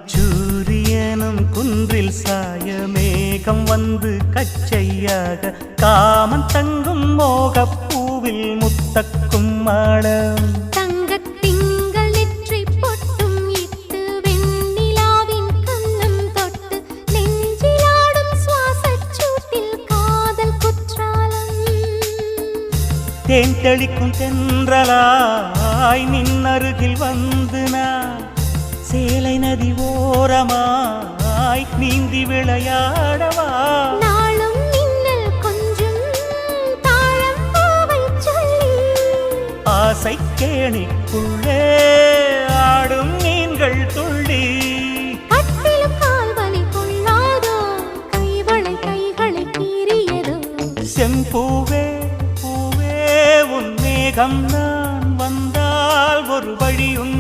அந்திச்சூரியனும் குன்றில் சாய மேகம் வந்து கச்சையாக காமன் தங்கும் மோகப் பூவில் முத்தக்கும் மாடம் தங்கத் திங்கள் நெற்றி பொட்டும் இட்டு வெண்ணிலாவின் கன்னம் தொட்டு நெஞ்சிலாடும் சுவாசச் சூட்டில் காதல் குற்றாலம் தேன் தெளிக்கும் தென்றலாய் நின்னருகில் வந்து நான் சேலை நதி ஓரமாய் நீந்தி விளையாடவா நாளும் மின்னல் கொஞ்சம் தாழம் பூவைச் சொல்லி ஆசை கேணிக்குள்ளே ஆடும் மீன்கள் துள்ளி கட்டிலும் கால்வலி கொள்ளாதோ கைகளை கீறியதோ செம்பூவே பூவே உன் மேகம் நான் வந்தால் ஒரு வழியும்